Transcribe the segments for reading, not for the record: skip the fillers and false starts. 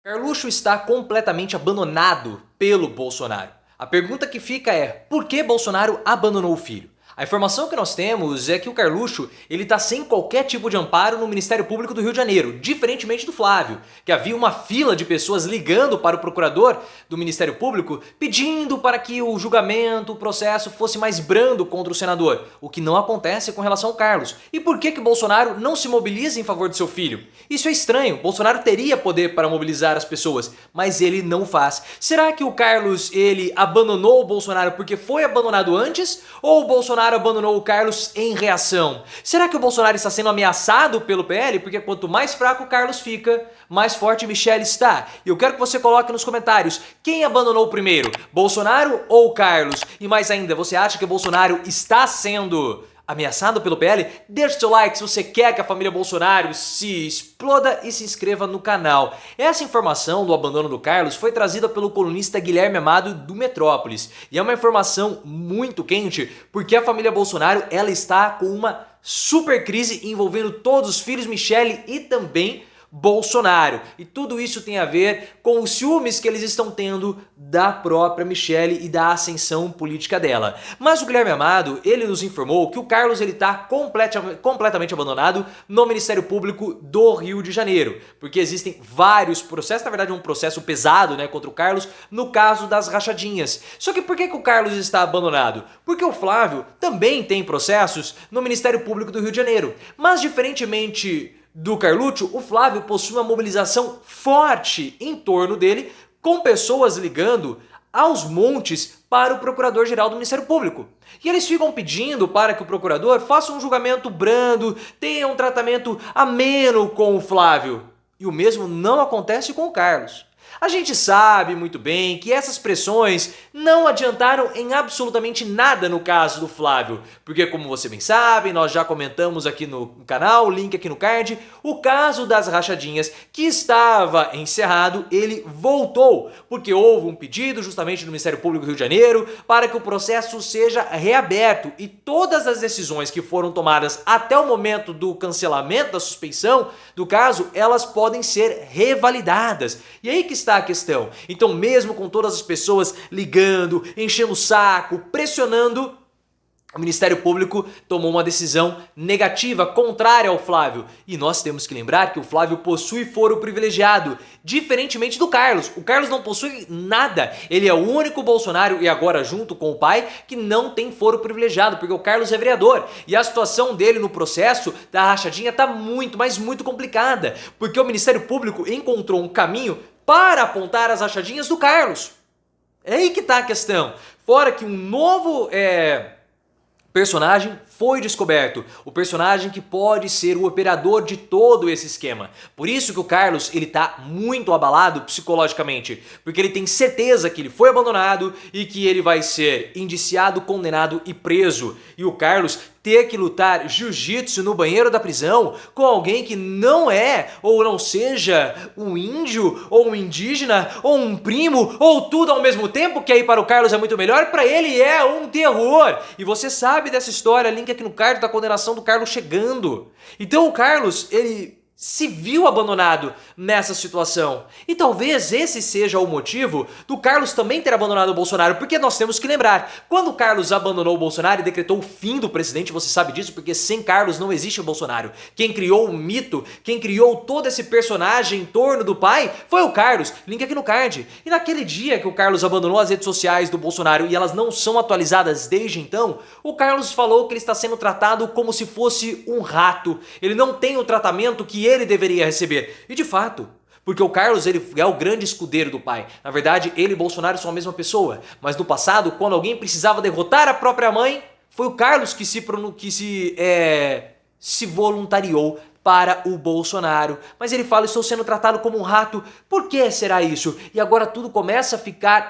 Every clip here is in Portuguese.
Carluxo está completamente abandonado pelo Bolsonaro. A pergunta que fica é: por que Bolsonaro abandonou o filho? A informação que nós temos é que o Carluxo ele está sem qualquer tipo de amparo no Ministério Público do Rio de Janeiro, diferentemente do Flávio, que havia uma fila de pessoas ligando para o procurador do Ministério Público pedindo para que o julgamento, o processo fosse mais brando contra o senador, o que não acontece com relação ao Carlos. E por que Bolsonaro não se mobiliza em favor de seu filho? Isso é estranho. Bolsonaro teria poder para mobilizar as pessoas, mas ele não faz. Será que o Carlos ele abandonou o Bolsonaro porque foi abandonado antes ou o Bolsonaro abandonou o Carlos em reação? Será que o Bolsonaro está sendo ameaçado pelo PL? Porque quanto mais fraco o Carlos fica, mais forte Michele está. E eu quero que você coloque nos comentários quem abandonou primeiro, Bolsonaro ou Carlos? E mais ainda, você acha que o Bolsonaro está sendo ameaçado pelo PL? Deixe seu like se você quer que a família Bolsonaro se exploda e se inscreva no canal. Essa informação do abandono do Carlos foi trazida pelo colunista Guilherme Amado do Metrópolis. E é uma informação muito quente porque a família Bolsonaro ela está com uma super crise envolvendo todos os filhos Michele e também Bolsonaro. E tudo isso tem a ver com os ciúmes que eles estão tendo da própria Michele e da ascensão política dela. Mas o Guilherme Amado, ele nos informou que o Carlos ele está completamente abandonado no Ministério Público do Rio de Janeiro, porque existem vários processos, na verdade um processo pesado, contra o Carlos, no caso das rachadinhas. Só que por que o Carlos está abandonado? Porque o Flávio também tem processos no Ministério Público do Rio de Janeiro, mas diferentemente do Carluxo, o Flávio possui uma mobilização forte em torno dele, com pessoas ligando aos montes para o Procurador-Geral do Ministério Público. E eles ficam pedindo para que o procurador faça um julgamento brando, tenha um tratamento ameno com o Flávio. E o mesmo não acontece com o Carlos. A gente sabe muito bem que essas pressões não adiantaram em absolutamente nada no caso do Flávio, porque como você bem sabe, nós já comentamos aqui no canal, link aqui no card, o caso das rachadinhas que estava encerrado, ele voltou, porque houve um pedido justamente do Ministério Público do Rio de Janeiro para que o processo seja reaberto e todas as decisões que foram tomadas até o momento do cancelamento da suspeição do caso, elas podem ser revalidadas. E aí que está a questão. Então, mesmo com todas as pessoas ligando, enchendo o saco, pressionando, o Ministério Público tomou uma decisão negativa, contrária ao Flávio. E nós temos que lembrar que o Flávio possui foro privilegiado, diferentemente do Carlos. O Carlos não possui nada. Ele é o único Bolsonaro, e agora junto com o pai, que não tem foro privilegiado, porque o Carlos é vereador. E a situação dele no processo da rachadinha está muito, mas muito complicada, porque o Ministério Público encontrou um caminho para apontar as rachadinhas do Carlos. É aí que está a questão. Fora que um novo personagem foi descoberto, o personagem que pode ser o operador de todo esse esquema. Por isso que o Carlos ele tá muito abalado psicologicamente, porque ele tem certeza que ele foi abandonado e que ele vai ser indiciado, condenado e preso. E o Carlos ter que lutar jiu-jitsu no banheiro da prisão com alguém que não é ou não seja um índio ou um indígena ou um primo ou tudo ao mesmo tempo, que aí para o Carlos é muito melhor, para ele é um terror. E você sabe dessa história, link aqui no card da condenação do Carlos chegando. Então o Carlos, ele se viu abandonado nessa situação. E talvez esse seja o motivo do Carlos também ter abandonado o Bolsonaro, porque nós temos que lembrar, quando o Carlos abandonou o Bolsonaro e decretou o fim do presidente, você sabe disso, porque sem Carlos não existe o Bolsonaro. Quem criou o mito, quem criou todo esse personagem em torno do pai, foi o Carlos, link aqui no card. E naquele dia que o Carlos abandonou as redes sociais do Bolsonaro e elas não são atualizadas desde então, o Carlos falou que ele está sendo tratado como se fosse um rato. Ele não tem o tratamento que ele deveria receber. E de fato, porque o Carlos ele é o grande escudeiro do pai. Na verdade, ele e Bolsonaro são a mesma pessoa. Mas no passado, quando alguém precisava derrotar a própria mãe, foi o Carlos que se voluntariou para o Bolsonaro. Mas ele fala, estou sendo tratado como um rato. Por que será isso? E agora tudo começa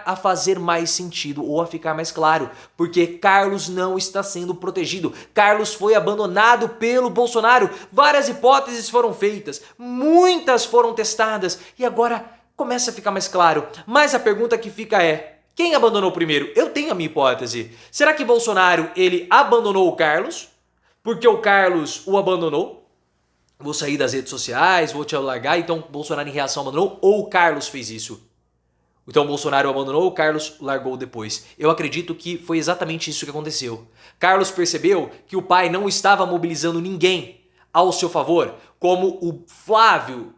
a fazer mais sentido, ou a ficar mais claro. Porque Carlos não está sendo protegido. Carlos foi abandonado pelo Bolsonaro. Várias hipóteses foram feitas, muitas foram testadas, e agora começa a ficar mais claro. Mas a pergunta que fica é, quem abandonou primeiro? Eu tenho a minha hipótese. Será que Bolsonaro ele abandonou o Carlos? Porque o Carlos o abandonou? vou sair das redes sociais, vou te largar, então Bolsonaro em reação abandonou, ou o Carlos fez isso? Então Bolsonaro abandonou, o Carlos largou depois. Eu acredito que foi exatamente isso que aconteceu. Carlos percebeu que o pai não estava mobilizando ninguém ao seu favor, como o Flávio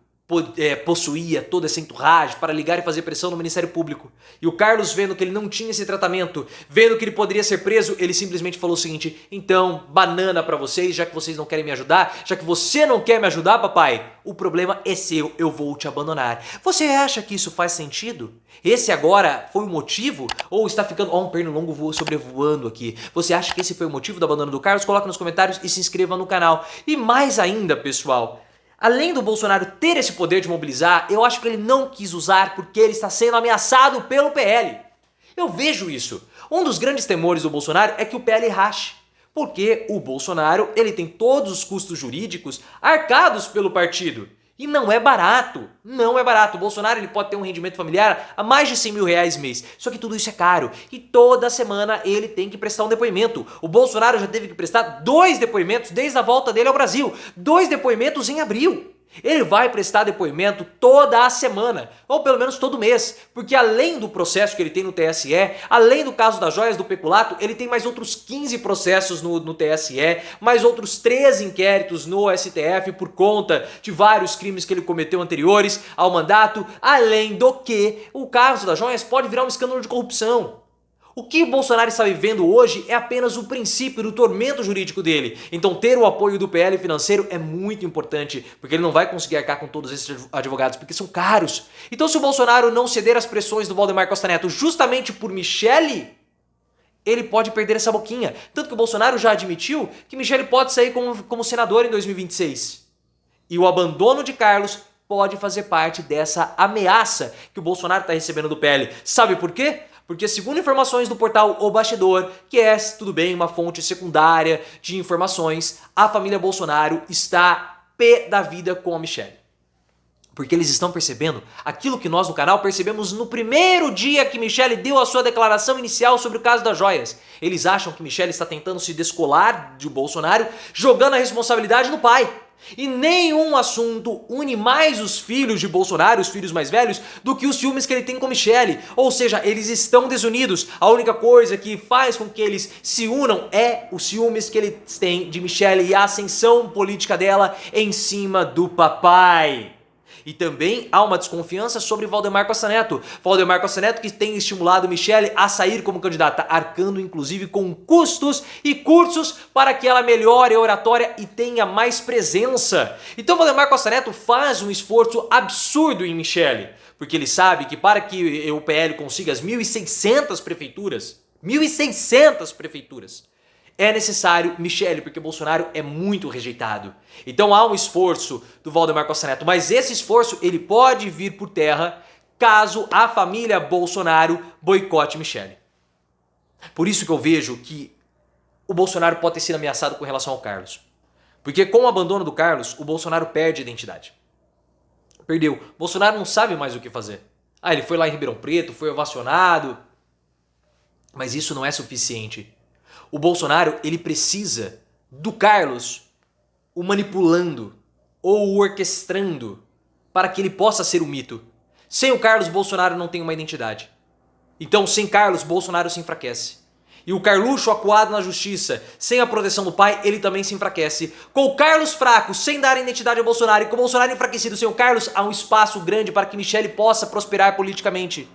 possuía toda essa entourage para ligar e fazer pressão no Ministério Público. E o Carlos, vendo que ele não tinha esse tratamento, vendo que ele poderia ser preso, ele simplesmente falou o seguinte: então, banana pra vocês, já que vocês não querem me ajudar, já que você não quer me ajudar, papai, o problema é seu, eu vou te abandonar. Você acha que isso faz sentido? Esse agora foi o motivo? Ou está ficando... Ó, um pernilongo sobrevoando aqui. Você acha que esse foi o motivo do abandono do Carlos? Coloca nos comentários e se inscreva no canal. E mais ainda, pessoal, além do Bolsonaro ter esse poder de mobilizar, eu acho que ele não quis usar porque ele está sendo ameaçado pelo PL. Eu vejo isso. Um dos grandes temores do Bolsonaro é que o PL rache. Porque o Bolsonaro, ele tem todos os custos jurídicos arcados pelo partido. E não é barato, não é barato. O Bolsonaro, ele pode ter um rendimento familiar a mais de 100 mil reais mês. Só que tudo isso é caro. E toda semana ele tem que prestar um depoimento. O Bolsonaro já teve que prestar 2 depoimentos desde a volta dele ao Brasil. 2 depoimentos em abril. Ele vai prestar depoimento toda a semana, ou pelo menos todo mês, porque além do processo que ele tem no TSE, além do caso das joias do peculato, ele tem mais outros 15 processos no TSE, mais outros 13 inquéritos no STF por conta de vários crimes que ele cometeu anteriores ao mandato, além do que o caso das joias pode virar um escândalo de corrupção. O que o Bolsonaro está vivendo hoje é apenas o princípio do tormento jurídico dele. Então ter o apoio do PL financeiro é muito importante, porque ele não vai conseguir arcar com todos esses advogados, porque são caros. Então se o Bolsonaro não ceder às pressões do Valdemar Costa Neto justamente por Michele, ele pode perder essa boquinha. Tanto que o Bolsonaro já admitiu que Michele pode sair como senador em 2026. E o abandono de Carlos pode fazer parte dessa ameaça que o Bolsonaro está recebendo do PL. Sabe por quê? Porque segundo informações do portal O Bastidor, que é, tudo bem, uma fonte secundária de informações, a família Bolsonaro está pé da vida com a Michele. Porque eles estão percebendo aquilo que nós no canal percebemos no primeiro dia que Michele deu a sua declaração inicial sobre o caso das joias. Eles acham que Michele está tentando se descolar de Bolsonaro, jogando a responsabilidade no pai. E nenhum assunto une mais os filhos de Bolsonaro, os filhos mais velhos, do que os ciúmes que ele tem com Michele. Ou seja, eles estão desunidos. A única coisa que faz com que eles se unam é os ciúmes que eles têm de Michele e a ascensão política dela em cima do papai. E também há uma desconfiança sobre Valdemar Costa Neto. Valdemar Costa Neto que tem estimulado Michele a sair como candidata, arcando inclusive com custos e cursos para que ela melhore a oratória e tenha mais presença. Então Valdemar Costa Neto faz um esforço absurdo em Michele, porque ele sabe que para que o PL consiga as 1.600 prefeituras, 1.600 prefeituras, é necessário Michele, porque Bolsonaro é muito rejeitado. Então há um esforço do Valdemar Costa Neto, mas esse esforço ele pode vir por terra caso a família Bolsonaro boicote Michele. Por isso que eu vejo que o Bolsonaro pode ter sido ameaçado com relação ao Carlos. Porque com o abandono do Carlos, o Bolsonaro perde a identidade. Perdeu. Bolsonaro não sabe mais o que fazer. Ele foi lá em Ribeirão Preto, foi ovacionado, mas isso não é suficiente. O Bolsonaro, ele precisa do Carlos o manipulando ou o orquestrando para que ele possa ser o mito. Sem o Carlos, Bolsonaro não tem uma identidade. Então, sem Carlos, Bolsonaro se enfraquece. E o Carluxo acuado na justiça, sem a proteção do pai, ele também se enfraquece. Com o Carlos fraco, sem dar identidade ao Bolsonaro, e com o Bolsonaro enfraquecido sem o Carlos, há um espaço grande para que Michele possa prosperar politicamente.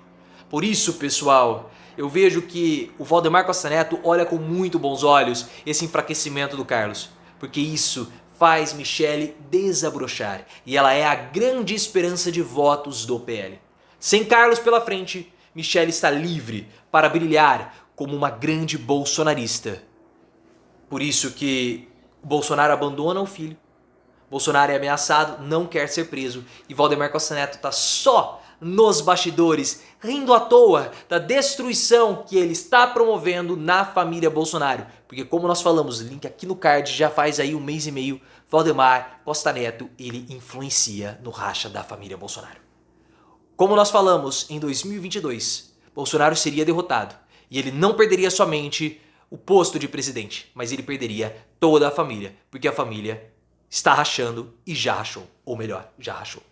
Por isso, pessoal, eu vejo que o Valdemar Costa Neto olha com muito bons olhos esse enfraquecimento do Carlos, porque isso faz Michele desabrochar e ela é a grande esperança de votos do PL. Sem Carlos pela frente, Michele está livre para brilhar como uma grande bolsonarista. Por isso que Bolsonaro abandona o filho, Bolsonaro é ameaçado, não quer ser preso e Valdemar Costa Neto está só nos bastidores, rindo à toa da destruição que ele está promovendo na família Bolsonaro. Porque como nós falamos, link aqui no card, já faz aí 1 mês e meio, Valdemar Costa Neto, ele influencia no racha da família Bolsonaro. Como nós falamos, em 2022, Bolsonaro seria derrotado. E ele não perderia somente o posto de presidente, mas ele perderia toda a família, porque a família está rachando e já rachou. Ou melhor, já rachou.